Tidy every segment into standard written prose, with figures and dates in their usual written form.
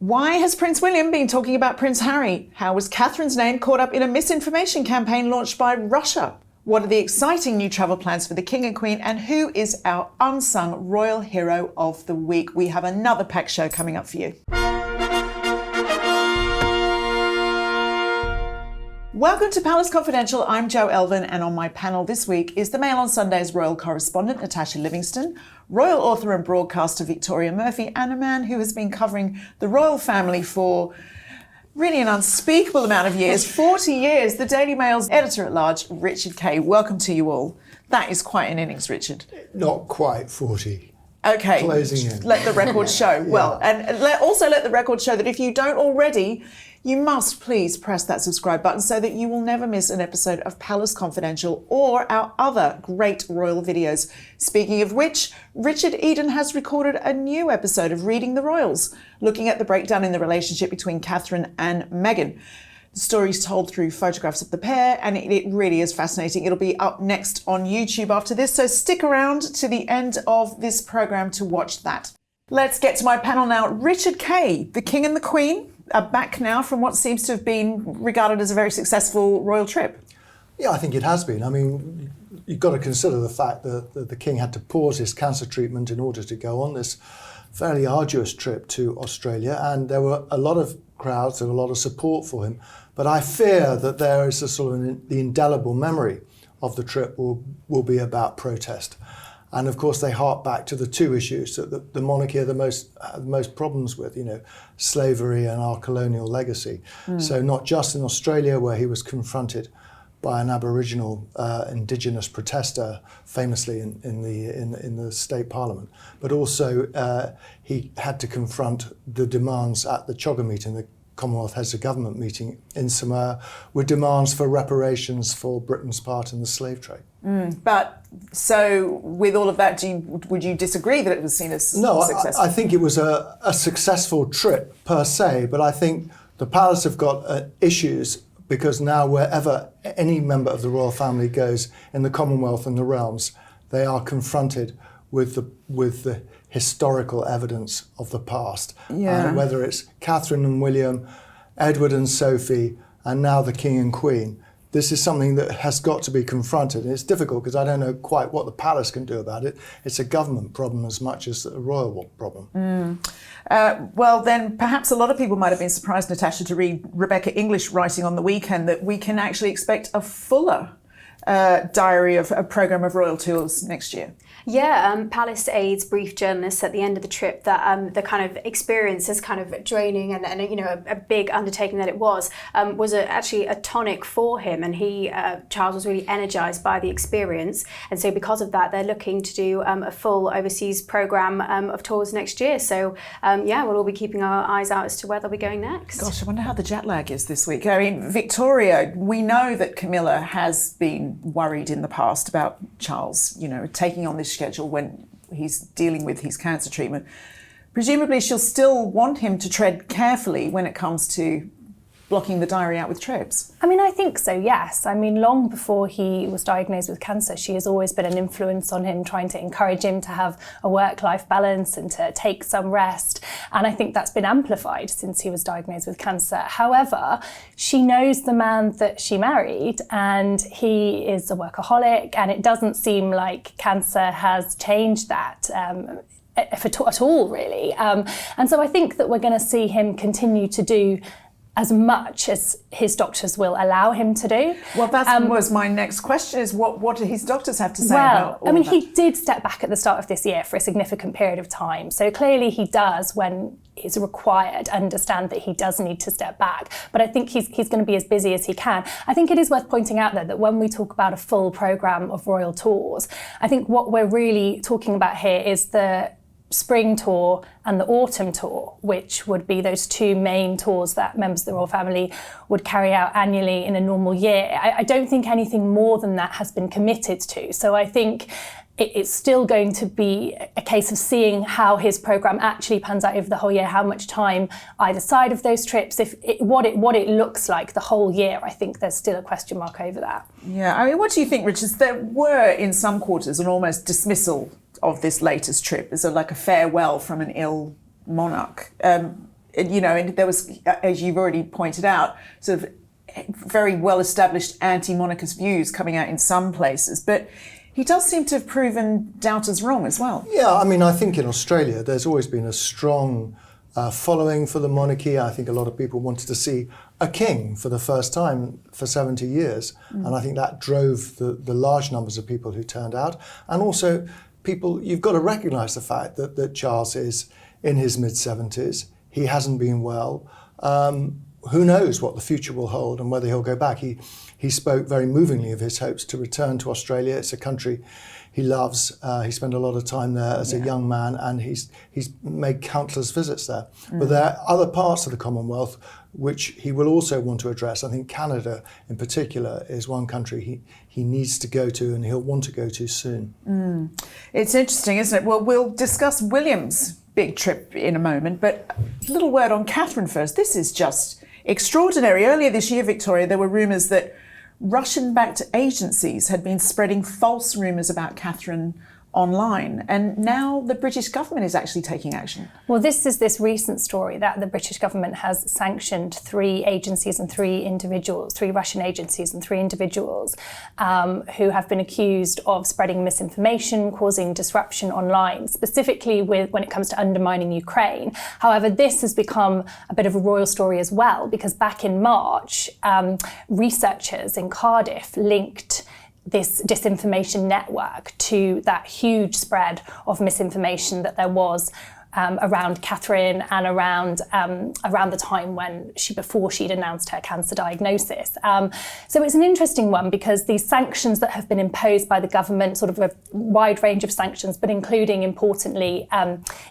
Why has Prince William been talking about Prince Harry? How was Catherine's name caught up in a misinformation campaign launched by Russia? What are the exciting new travel plans for the King and Queen? And who is our unsung royal hero of the week? We have another packed show coming up for you. Welcome to Palace Confidential. I'm Jo Elvin, and on my panel this week is the Mail on Sunday's royal correspondent, Natasha Livingstone, royal author and broadcaster Victoria Murphy, and a man who has been covering the royal family for really an unspeakable amount of years, 40 years, the Daily Mail's editor-at-large, Richard Kay. Welcome to you all. That is quite an innings, Richard. Not quite 40. Okay, closing in. Let the record show. Yeah. Well, and also let the record show that if you don't already, you must please press that subscribe button so that you will never miss an episode of Palace Confidential or our other great royal videos. Speaking of which, Richard Eden has recorded a new episode of Reading the Royals, looking at the breakdown in the relationship between Catherine and Meghan. The story's told through photographs of the pair, and it really is fascinating. It'll be up next on YouTube after this, so stick around to the end of this programme to watch that. Let's get to my panel now. Richard Kay, the King and the Queen, are back now from what seems to have been regarded as a very successful royal trip. Yeah, I think it has been. I mean, you've got to consider the fact that the King had to pause his cancer treatment in order to go on this fairly arduous trip to Australia, and there were a lot of crowds, there were a lot of support for him. But I fear that there is a sort of the indelible memory of the trip will be about protest. And of course, they hark back to the two issues that the monarchy had the most problems with, slavery and our colonial legacy. So not just in Australia, where he was confronted by an Aboriginal indigenous protester, famously in the state parliament, but also he had to confront the demands at the Chogga meeting, the Commonwealth Heads of Government meeting in Samoa, with demands for reparations for Britain's part in the slave trade. But so with all of that, would you disagree that it was seen as successful? I think it was a successful trip per se, but I think the palace have got issues because now wherever any member of the royal family goes in the Commonwealth and the realms, they are confronted with the historical evidence of the past. Yeah. Whether it's Catherine and William, Edward and Sophie, and now the King and Queen. This is something that has got to be confronted. And it's difficult because I don't know quite what the palace can do about it. It's a government problem as much as a royal problem. Well, then perhaps a lot of people might have been surprised, Natasha, to read Rebecca English writing on the weekend that we can actually expect a fuller diary of a programme of royal tours next year. Yeah, Palace Aide's brief journalist at the end of the trip that the kind of experience as kind of draining and a big undertaking that it was actually a tonic for him, and Charles was really energised by the experience, and so because of that they're looking to do a full overseas programme of tours next year. So we'll all be keeping our eyes out as to where they'll be going next. Gosh, I wonder how the jet lag is this week. I mean, Victoria, we know that Camilla has been worried in the past about Charles, taking on this schedule when he's dealing with his cancer treatment. Presumably she'll still want him to tread carefully when it comes to blocking the diary out with trips. I mean, I think so, yes. I mean, long before he was diagnosed with cancer, she has always been an influence on him, trying to encourage him to have a work-life balance and to take some rest. And I think that's been amplified since he was diagnosed with cancer. However, she knows the man that she married, and he is a workaholic, and it doesn't seem like cancer has changed that at all, really. And so I think that we're going to see him continue to do as much as his doctors will allow him to do. Well, that was my next question, is what do his doctors have to say about all that? He did step back at the start of this year for a significant period of time. So clearly he does, when it's required, understand that he does need to step back. But I think he's going to be as busy as he can. I think it is worth pointing out, though, that when we talk about a full programme of royal tours, I think what we're really talking about here is the spring tour and the autumn tour, which would be those two main tours that members of the royal family would carry out annually in a normal year. I don't think anything more than that has been committed to. So I think it's still going to be a case of seeing how his programme actually pans out over the whole year, how much time either side of those trips, what it looks like the whole year. I think there's still a question mark over that. Yeah, I mean, what do you think, Richard? There were in some quarters an almost dismissal of this latest trip as like a farewell from an ill monarch. and there was, as you've already pointed out, sort of very well-established anti-monarchist views coming out in some places, but he does seem to have proven doubters wrong as well. Yeah, I mean, I think in Australia there's always been a strong following for the monarchy. I think a lot of people wanted to see a king for the first time for 70 years. And I think that drove the large numbers of people who turned out. And also, you've got to recognise the fact that Charles is in his mid-70s. He hasn't been well. Who knows what the future will hold and whether he'll go back. He spoke very movingly of his hopes to return to Australia. It's a country he loves. He spent a lot of time there as a young man, and he's made countless visits there. But there are other parts of the Commonwealth which he will also want to address. I think Canada in particular is one country he needs to go to and he'll want to go to soon. It's interesting, isn't it? Well, we'll discuss William's big trip in a moment, but a little word on Catherine first. This is just extraordinary. Earlier this year, Victoria, there were rumours that Russian-backed agencies had been spreading false rumours about Catherine online, and now the British government is actually taking action. Well, this is this recent story that the British government has sanctioned 3 agencies and 3 individuals, 3 Russian agencies and 3 individuals who have been accused of spreading misinformation, causing disruption online, specifically when it comes to undermining Ukraine. However, this has become a bit of a royal story as well, because back in March, researchers in Cardiff linked this disinformation network to that huge spread of misinformation that there was around Catherine and around the time before she'd announced her cancer diagnosis. So it's an interesting one, because these sanctions that have been imposed by the government, sort of a wide range of sanctions, but including, importantly,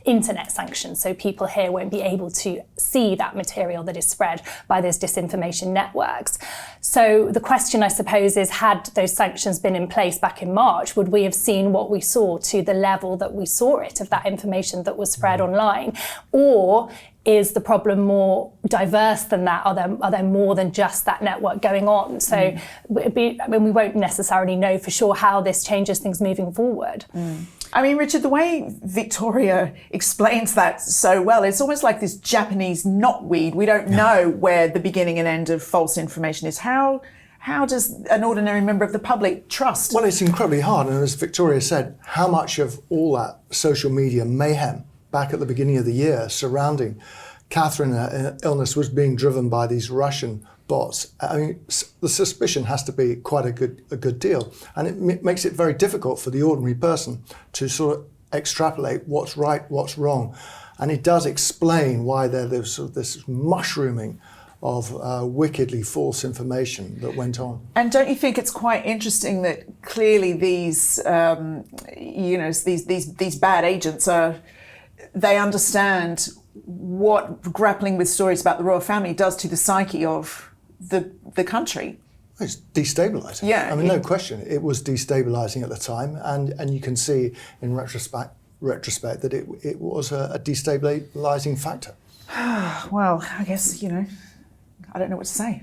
internet sanctions. So people here won't be able to see that material that is spread by those disinformation networks. So the question, I suppose, is, had those sanctions been in place back in March, would we have seen what we saw to the level that we saw it, of that information that was spread online? Or is the problem more diverse than that? Are there more than just that network going on? So we won't necessarily know for sure how this changes things moving forward. I mean, Richard, the way Victoria explains that so well, it's almost like this Japanese knotweed. We don't know where the beginning and end of false information is. How does an ordinary member of the public trust? Well, it's incredibly hard. And as Victoria said, how much of all that social media mayhem back at the beginning of the year surrounding Catherine's illness was being driven by these Russian bots? I mean, the suspicion has to be quite a good deal. And it makes it very difficult for the ordinary person to sort of extrapolate what's right, what's wrong. And it does explain why there's sort of this mushrooming of wickedly false information that went on. And don't you think it's quite interesting that clearly these bad agents they understand what grappling with stories about the royal family does to the psyche of the country? It's destabilising. Yeah, I mean, no question. It was destabilising at the time, and you can see in retrospect that it was a destabilising factor. Well, I guess, I don't know what to say.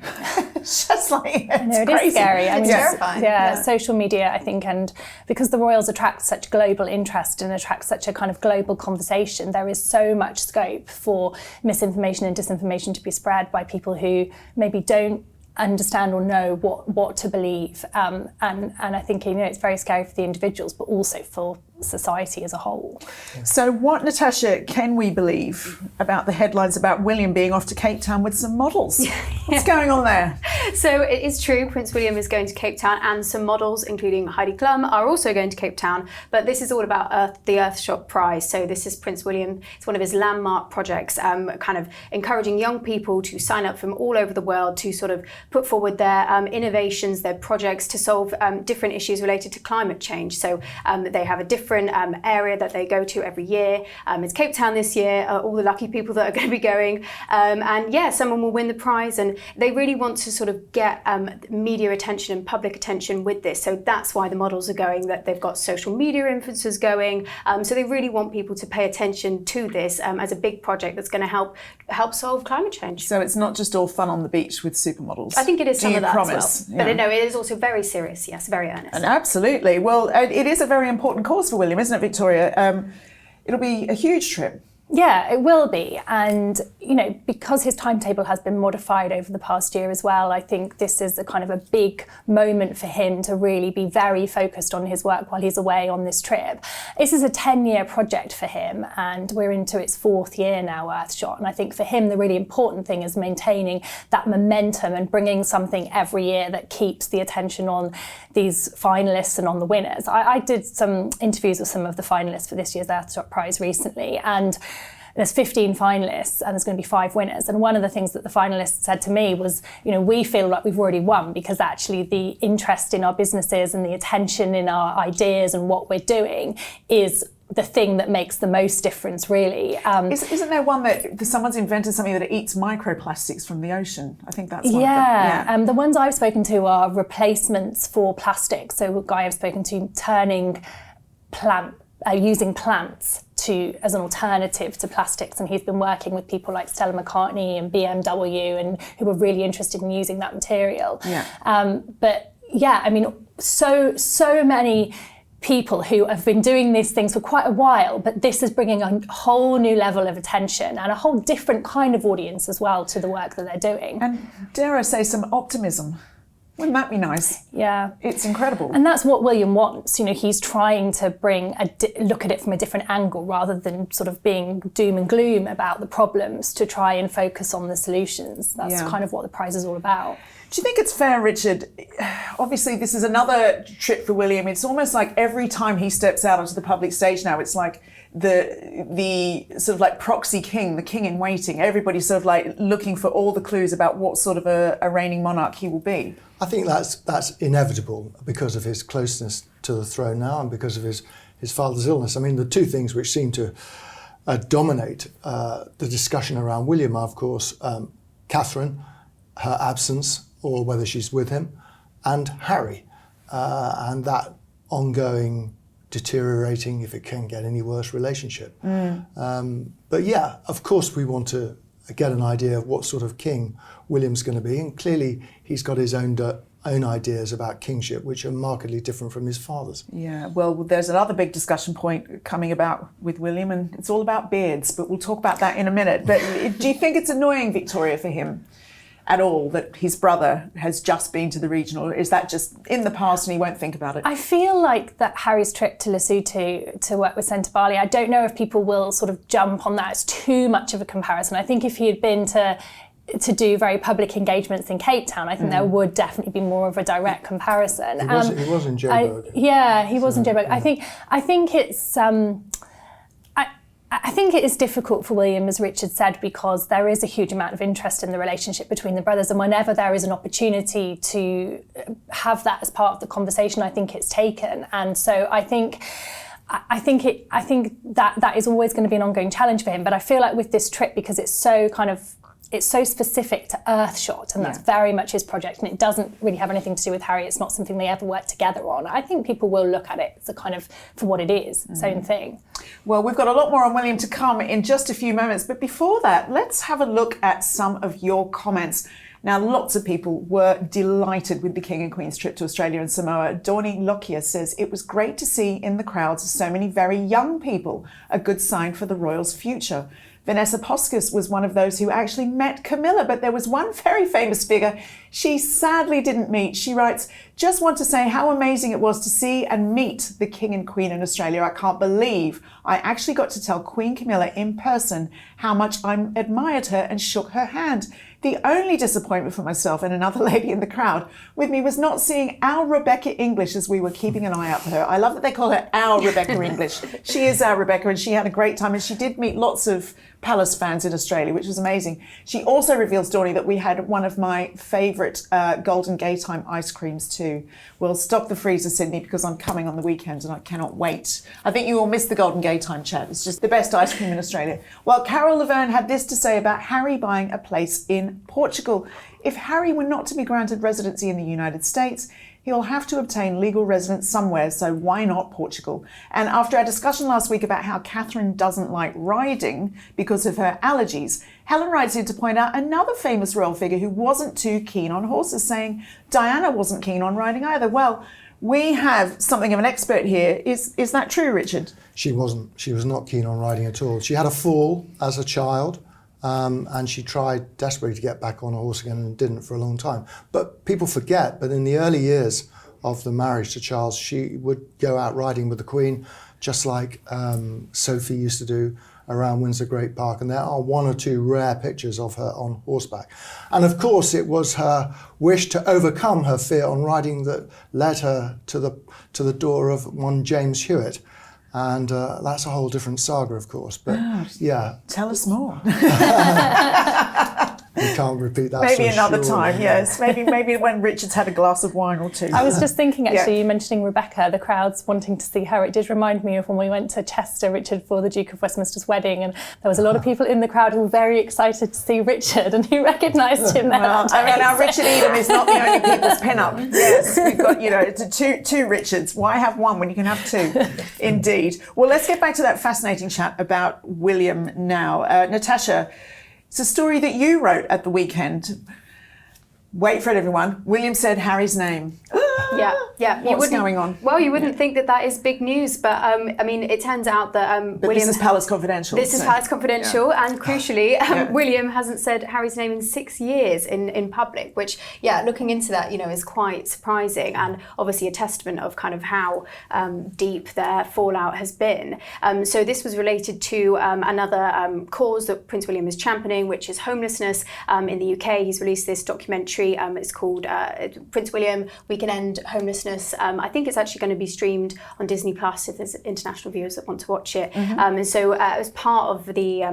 It's just like, it's it crazy. Is scary. I mean, it's terrifying. Yeah, social media, I think, and because the royals attract such global interest and attract such a kind of global conversation, there is so much scope for misinformation and disinformation to be spread by people who maybe don't understand or know what to believe. And I think, it's very scary for the individuals, but also for society as a whole. So what, Natasha, can we believe about the headlines about William being off to Cape Town with some models? What's going on there? So it is true, Prince William is going to Cape Town, and some models, including Heidi Klum, are also going to Cape Town. But this is all about the Earthshot Prize. So this is Prince William. It's one of his landmark projects, kind of encouraging young people to sign up from all over the world to sort of put forward their innovations, their projects to solve different issues related to climate change. So they have a different area that they go to every year. It's Cape Town this year, all the lucky people that are going to be going. And yeah, someone will win the prize, and they really want to sort of get media attention and public attention with this. So that's why the models are going, that they've got social media influencers going. So they really want people to pay attention to this as a big project that's going to help solve climate change. So it's not just all fun on the beach with supermodels. I think it is some of that promise? as well. But no, it is also very serious, yes, very earnest. And absolutely. Well, it is a very important cause for William, isn't it, Victoria? It'll be a huge trip. Yeah, it will be. And, you know, because his timetable has been modified over the past year as well, I think this is a kind of a big moment for him to really be very focused on his work while he's away on this trip. This is a 10-year project for him, and we're into its 4th year now, Earthshot. And I think for him, the really important thing is maintaining that momentum and bringing something every year that keeps the attention on these finalists and on the winners. I did some interviews with some of the finalists for this year's Earthshot Prize recently, and there's 15 finalists and there's going to be 5 winners. And one of the things that the finalists said to me was, you know, we feel like we've already won because actually the interest in our businesses and the attention in our ideas and what we're doing is the thing that makes the most difference, really. Isn't there one that someone's invented something that eats microplastics from the ocean? I think that's one yeah. of them. The ones I've spoken to are replacements for plastic. So a guy I've spoken to turning using plants as an alternative to plastics, and he's been working with people like Stella McCartney and BMW, and who are really interested in using that material. But yeah, I mean, so many people who have been doing these things for quite a while, but this is bringing a whole new level of attention and a whole different kind of audience as well to the work that they're doing. And dare I say, some optimism. Wouldn't that be nice? Yeah. It's incredible. And that's what William wants. You know, he's trying to bring look at it from a different angle rather than sort of being doom and gloom about the problems, to try and focus on the solutions. That's kind of what the prize is all about. Do you think it's fair, Richard? Obviously, this is another trip for William. It's almost like every time he steps out onto the public stage now, it's like the sort of like proxy king, the king in waiting. Everybody's sort of like looking for all the clues about what sort of a reigning monarch he will be. I think that's inevitable because of his closeness to the throne now and because of his father's illness. I mean, the two things which seem to dominate the discussion around William are, of course, Catherine, her absence, or whether she's with him, and Harry, and that ongoing deteriorating, if it can get any worse, relationship. But yeah, of course we want to get an idea of what sort of king William's going to be, and clearly he's got his own ideas about kingship, which are markedly different from his father's. Yeah, well, there's another big discussion point coming about with William, and it's all about beards, but we'll talk about that in a minute. But do you think it's annoying, Victoria, for him at all that his brother has just been to the regional, or is that just in the past and he won't think about it? I feel like that Harry's trip to Lesotho to work with Centre Bali, I don't know if people will sort of jump on that as too much of a comparison. I think if he had been to do very public engagements in Cape Town, I think there would definitely be more of a direct comparison. He was in Joburg. He was in Joburg. Yeah. I think it's I think it is difficult for William, as Richard said, because there is a huge amount of interest in the relationship between the brothers, and whenever there is an opportunity to have that as part of the conversation, I think it's taken. And so I think that is always going to be an ongoing challenge for him. But I feel like with this trip, because it's so specific to Earthshot, and that's very much his project, and it doesn't really have anything to do with Harry. It's not something they ever worked together on. I think people will look at it as a kind of for what it is, its own thing. Well, we've got a lot more on William to come in just a few moments, but before that, let's have a look at some of your comments. Now, lots of people were delighted with the King and Queen's trip to Australia and Samoa. Dawny Lockyer says, it was great to see in the crowds so many very young people, a good sign for the royals' future. Vanessa Poskis was one of those who actually met Camilla, but there was one very famous figure she sadly didn't meet. She writes, just want to say how amazing it was to see and meet the King and Queen in Australia. I can't believe I actually got to tell Queen Camilla in person how much I admired her and shook her hand. The only disappointment for myself and another lady in the crowd with me was not seeing our Rebecca English as we were keeping an eye out for her. I love that they call her our Rebecca English. She is our Rebecca, and she had a great time, and she did meet lots of Palace fans in Australia, which was amazing. She also reveals, Dawny, that we had one of my favourite Golden Gay Time ice creams too. We'll stock the freezer, Sydney, because I'm coming on the weekend and I cannot wait. I think you will miss the Golden Gay Time chat. It's just the best ice cream in Australia. Well, Carol Laverne had this to say about Harry buying a place in Portugal. If Harry were not to be granted residency in the United States, he'll have to obtain legal residence somewhere, so why not Portugal? And after our discussion last week about how Catherine doesn't like riding because of her allergies, Helen writes in to point out another famous royal figure who wasn't too keen on horses, saying Diana wasn't keen on riding either. Well, we have something of an expert here. Is that true, Richard? She wasn't. She was not keen on riding at all. She had a fall as a child, and she tried desperately to get back on a horse again and didn't for a long time. But people forget, but in the early years of the marriage to Charles, she would go out riding with the Queen, just like Sophie used to do around Windsor Great Park, and there are one or two rare pictures of her on horseback. And of course it was her wish to overcome her fear on riding that led her to the door of one James Hewitt. And that's a whole different saga, of course. But yeah. Tell us more. We can't repeat that. Maybe so another surely. time, yes. Maybe when Richard's had a glass of wine or two. I was just thinking, actually, Yeah. you mentioning Rebecca, the crowds wanting to see her. It did remind me of when we went to Chester, Richard, for the Duke of Westminster's wedding, and there was a lot of people in the crowd who were very excited to see Richard and who recognised him there. Well, I mean, our Richard Edom is not the only people's pin-up. Yes, we've got, two Richards. Why have one when you can have two? Indeed. Well, let's get back to that fascinating chat about William now. Natasha, it's a story that you wrote at the weekend. Wait for it, everyone. William said Harry's name. Yeah. What's going on? Well, you wouldn't think that is big news, but I mean, it turns out that But William. this is Palace Confidential. This is Palace Confidential, and crucially, Yeah. William hasn't said Harry's name in 6 years in public, which, looking into that, is quite surprising, and obviously a testament of kind of how deep their fallout has been. So this was related to another cause that Prince William is championing, which is homelessness in the UK. He's released this documentary. It's called Prince William, We Can End Homelessness. I think it's actually going to be streamed on Disney Plus if there's international viewers that want to watch it. And so as part of the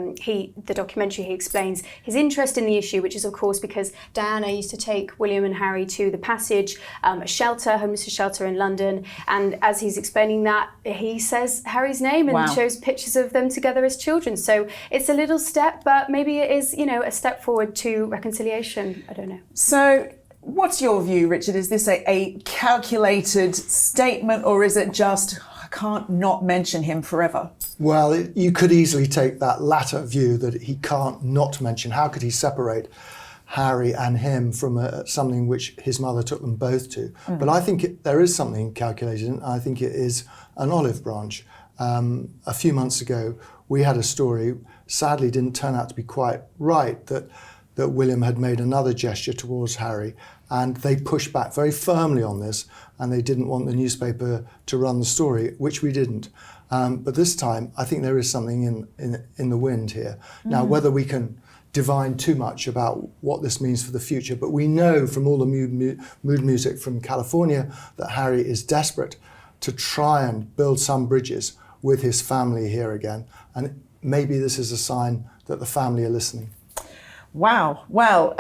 documentary, he explains his interest in the issue, which is of course because Diana used to take William and Harry to the Passage, a shelter, homeless shelter in London. And as he's explaining that, he says Harry's name and shows pictures of them together as children. So it's a little step, but maybe it is, a step forward to reconciliation. I don't know. So what's your view, Richard? Is this a calculated statement, or is it just, I can't not mention him forever? Well, you could easily take that latter view that he can't not mention. How could he separate Harry and him from something which his mother took them both to? But I think there is something calculated, and I think it is an olive branch. A few months ago, we had a story, sadly didn't turn out to be quite right, that William had made another gesture towards Harry, and they pushed back very firmly on this, and they didn't want the newspaper to run the story, which we didn't. But this time, I think there is something in the wind here. Now, whether we can divine too much about what this means for the future, but we know from all the mood music from California that Harry is desperate to try and build some bridges with his family here again, and maybe this is a sign that the family are listening. Wow. Well,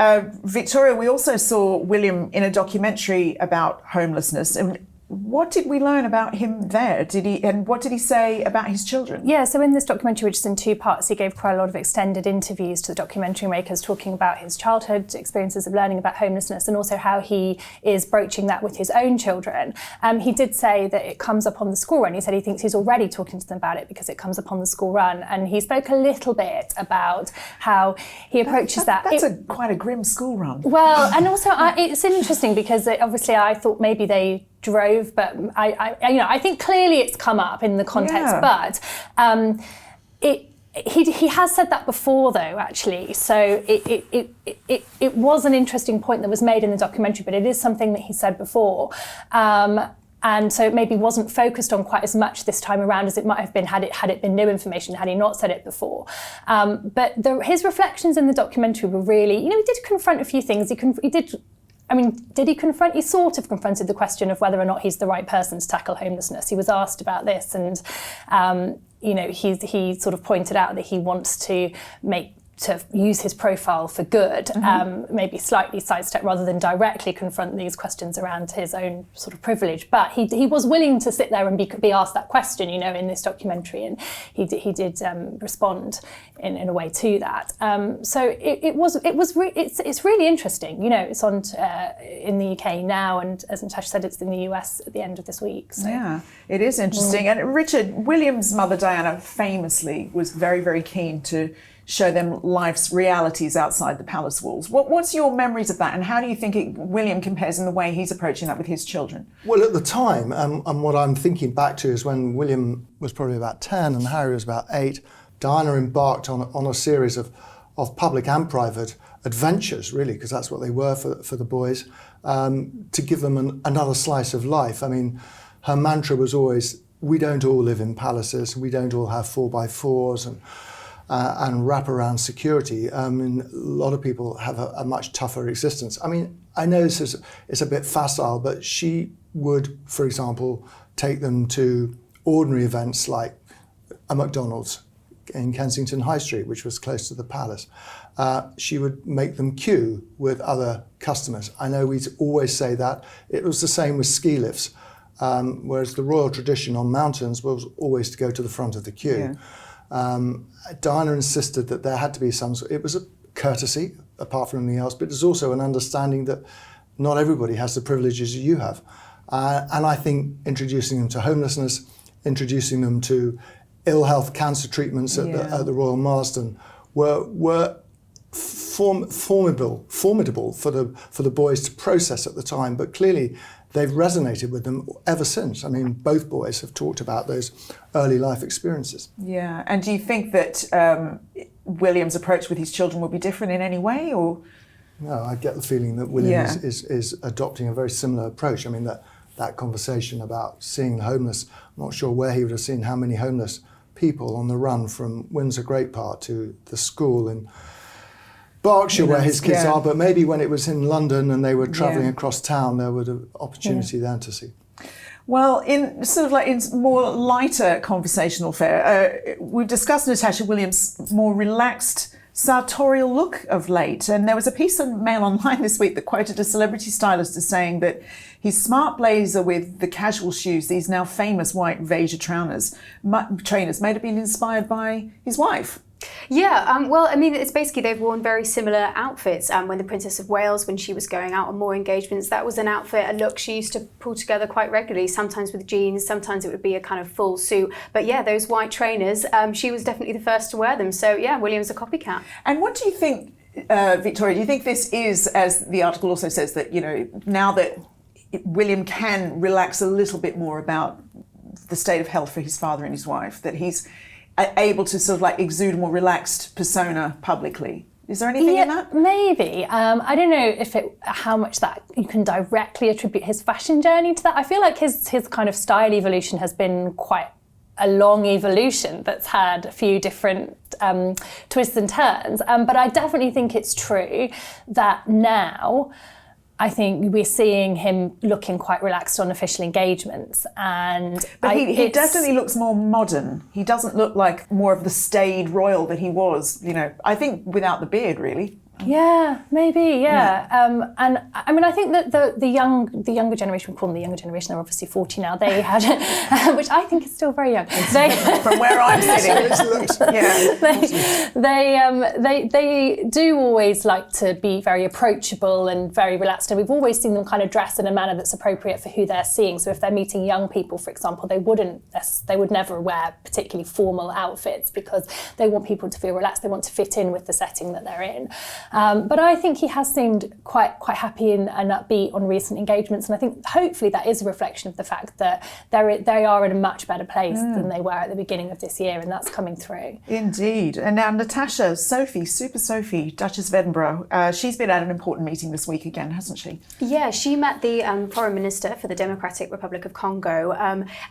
Victoria, we also saw William in a documentary about homelessness. And what did we learn about him there? What did he say about his children? Yeah, so in this documentary, which is in 2 parts, he gave quite a lot of extended interviews to the documentary makers talking about his childhood experiences of learning about homelessness and also how he is broaching that with his own children. He did say that it comes up on the school run. He said he thinks he's already talking to them about it because it comes up on the school run. And he spoke a little bit about how he approaches that. That's quite a grim school run. Well, and also it's interesting because obviously I thought maybe they drove, but I think clearly it's come up in the context. But he has said that before, though. Actually, so it was an interesting point that was made in the documentary, but it is something that he said before. And so it maybe wasn't focused on quite as much this time around as it might have been had it been new information, had he not said it before. But his reflections in the documentary were really, he did confront a few things. Did he confront? He sort of confronted the question of whether or not he's the right person to tackle homelessness. He was asked about this, and he sort of pointed out that he wants to use his profile for good, maybe slightly sidestep rather than directly confront these questions around his own sort of privilege. But he was willing to sit there and be asked that question, in this documentary, and he did respond in a way to that. So it's really interesting. It's on in the UK now, and as Natasha said, it's in the US at the end of this week. So. Yeah, it is interesting. And Richard, William's mother Diana famously was very, very keen to show them life's realities outside the palace walls. What's your memories of that, and how do you think William compares in the way he's approaching that with his children? Well, at the time, and what I'm thinking back to is when William was probably about 10 and Harry was about 8, Diana embarked on a series of public and private adventures, really, because that's what they were for the boys, to give them another slice of life. I mean, her mantra was always, we don't all live in palaces, we don't all have 4x4s and wraparound security. I mean, a lot of people have a much tougher existence. I mean, I know it's a bit facile, but she would, for example, take them to ordinary events like a McDonald's in Kensington High Street, which was close to the palace. She would make them queue with other customers. I know we always say that. It was the same with ski lifts, whereas the royal tradition on mountains was always to go to the front of the queue. Yeah. Diana insisted that there had to be it was a courtesy, apart from anything else, but there's also an understanding that not everybody has the privileges you have. And I think introducing them to homelessness, introducing them to ill health cancer treatments at the Royal Marsden were formidable for the boys to process at the time, but clearly they've resonated with them ever since. I mean, both boys have talked about those early life experiences. Yeah, and do you think that William's approach with his children will be different in any way, or? No, I get the feeling that William is adopting a very similar approach. I mean, that conversation about seeing the homeless, I'm not sure where he would have seen how many homeless people on the run from Windsor Great Park to the school in Berkshire where his kids are, but maybe when it was in London and they were travelling across town, there was an opportunity then to see. Well, in sort of like in more lighter conversational fare, we've discussed Natasha Williams' more relaxed sartorial look of late, and there was a piece in Mail Online this week that quoted a celebrity stylist as saying that his smart blazer with the casual shoes, these now famous white Veja trainers, may have been inspired by his wife. Yeah, well, I mean, it's basically they've worn very similar outfits. When the Princess of Wales, when she was going out on more engagements, that was an outfit, a look she used to pull together quite regularly, sometimes with jeans, sometimes it would be a kind of full suit. But yeah, those white trainers, she was definitely the first to wear them. So yeah, William's a copycat. And what do you think, Victoria, do you think this is, as the article also says, that, you know, now that William can relax a little bit more about the state of health for his father and his wife, that he's able to sort of like exude a more relaxed persona publicly? Is there anything in that? Maybe. I don't know how much that you can directly attribute his fashion journey to that. I feel like his kind of style evolution has been quite a long evolution that's had a few different twists and turns. But I definitely think it's true that now I think we're seeing him looking quite relaxed on official engagements, but he definitely looks more modern. He doesn't look like more of the staid royal that he was, you know, I think without the beard, really. Yeah, maybe, yeah. And I mean, I think that the younger generation, we call them the younger generation, they're obviously 40 now, they had, which I think is still very young. From where I'm sitting, they do always like to be very approachable and very relaxed, and we've always seen them kind of dress in a manner that's appropriate for who they're seeing. So if they're meeting young people, for example, they would never wear particularly formal outfits because they want people to feel relaxed, they want to fit in with the setting that they're in. But I think he has seemed quite happy and upbeat on recent engagements, and I think hopefully that is a reflection of the fact that they are in a much better place than they were at the beginning of this year, and that's coming through. Indeed. And now Natasha, Super Sophie, Duchess of Edinburgh, she's been at an important meeting this week again, hasn't she? Yeah, she met the Foreign Minister for the Democratic Republic of Congo,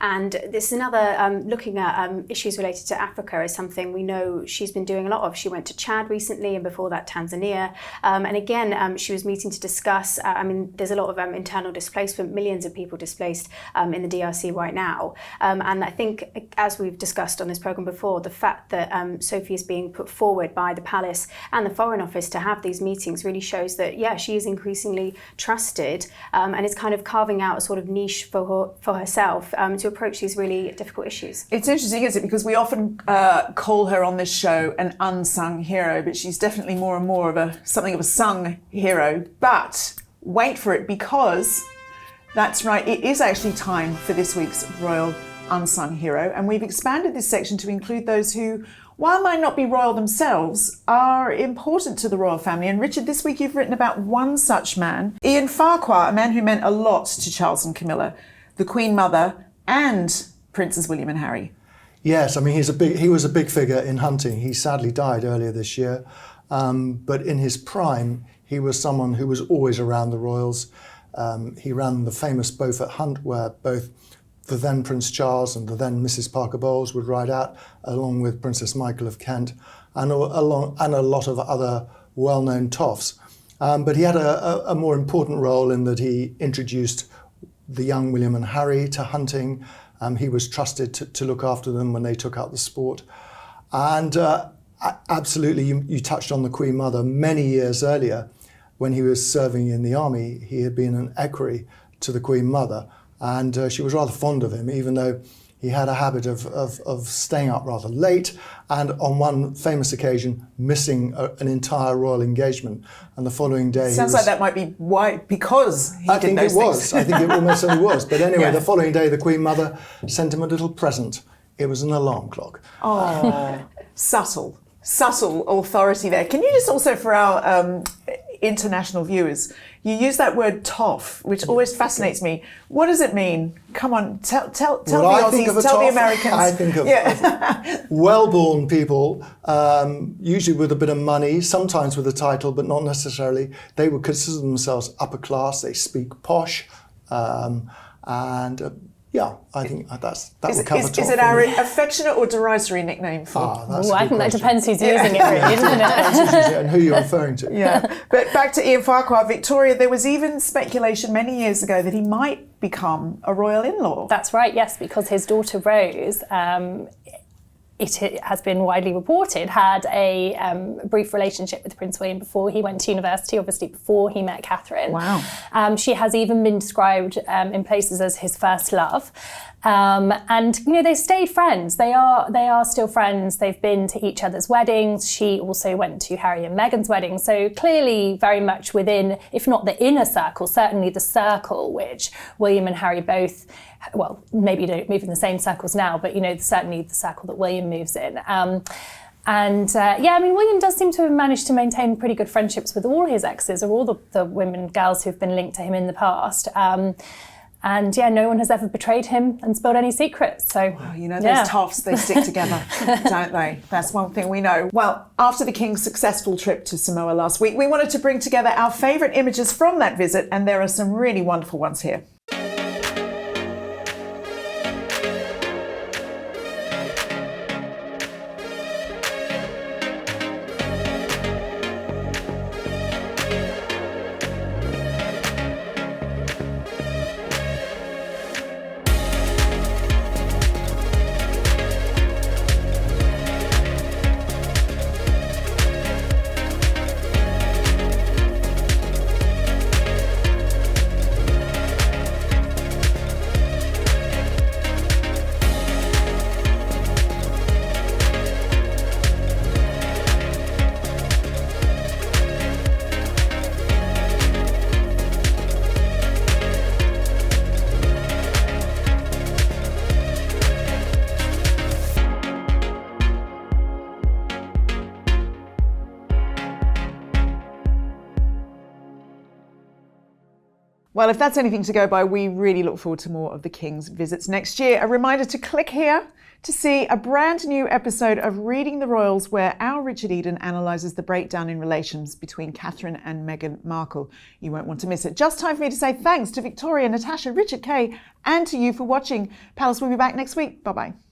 and this is another looking at issues related to Africa is something we know she's been doing a lot of. She went to Chad recently, and before that Tanzania. And again, she was meeting to discuss, I mean, there's a lot of internal displacement, millions of people displaced in the DRC right now. And I think, as we've discussed on this programme before, the fact that Sophie is being put forward by the Palace and the Foreign Office to have these meetings really shows that, yeah, she is increasingly trusted and is kind of carving out a sort of niche for herself to approach these really difficult issues. It's interesting, isn't it? Because we often call her on this show an unsung hero, but she's definitely more and more of something of a sung hero. But wait for it, because that's right, it is actually time for this week's Royal Unsung Hero, and we've expanded this section to include those who while might not be royal themselves, are important to the royal family. And Richard, this week you've written about one such man, Ian Farquhar, a man who meant a lot to Charles and Camilla, the Queen Mother and Princes William and Harry. Yes, I mean, he was a big figure in hunting. He sadly died earlier this year. But in his prime, he was someone who was always around the royals. He ran the famous Beaufort Hunt, where both the then Prince Charles and the then Mrs. Parker Bowles would ride out, along with Princess Michael of Kent, and a lot of other well-known toffs. But he had a more important role in that he introduced the young William and Harry to hunting. He was trusted to look after them when they took up the sport. And absolutely, you touched on the Queen Mother. Many years earlier, when he was serving in the army, he had been an equerry to the Queen Mother. And she was rather fond of him, even though he had a habit of staying up rather late, and on one famous occasion, missing an entire royal engagement. And the following day, Sounds like that might be why, because he did those things. I think it almost certainly was. But anyway, The following day, the Queen Mother sent him a little present. It was an alarm clock. Oh, subtle authority there. Can you just also, for our international viewers, you use that word toff, which always fascinates me. What does it mean? Come on, tell the Aussies, tell the Americans. I think of well-born people, usually with a bit of money, sometimes with a title, but not necessarily. They would consider themselves upper class. They speak posh, I think that would cover toff. Is it our affectionate or derisory nickname for? I think that depends who's using it, really, doesn't it? And who you're referring to. Yeah, but back to Ian Farquhar, Victoria, there was even speculation many years ago that he might become a royal in-law. That's right, yes, because his daughter Rose, it has been widely reported, had a brief relationship with Prince William before he went to university, obviously before he met Catherine. Wow. She has even been described in places as his first love. And they stayed friends. They are still friends. They've been to each other's weddings. She also went to Harry and Meghan's wedding. So clearly very much within, if not the inner circle, certainly the circle which William and Harry both, well, maybe don't move in the same circles now, but certainly the circle that William moves in. William does seem to have managed to maintain pretty good friendships with all his exes, or all the women, girls who've been linked to him in the past. No one has ever betrayed him and spilled any secrets. So, those toffs, they stick together, don't they? That's one thing we know. Well, after the King's successful trip to Samoa last week, we wanted to bring together our favourite images from that visit, and there are some really wonderful ones here. Well, if that's anything to go by, we really look forward to more of the King's visits next year. A reminder to click here to see a brand new episode of Reading the Royals, where our Richard Eden analyses the breakdown in relations between Catherine and Meghan Markle. You won't want to miss it. Just time for me to say thanks to Victoria, Natasha, Richard Kay, and to you for watching. Palace will be back next week. Bye-bye.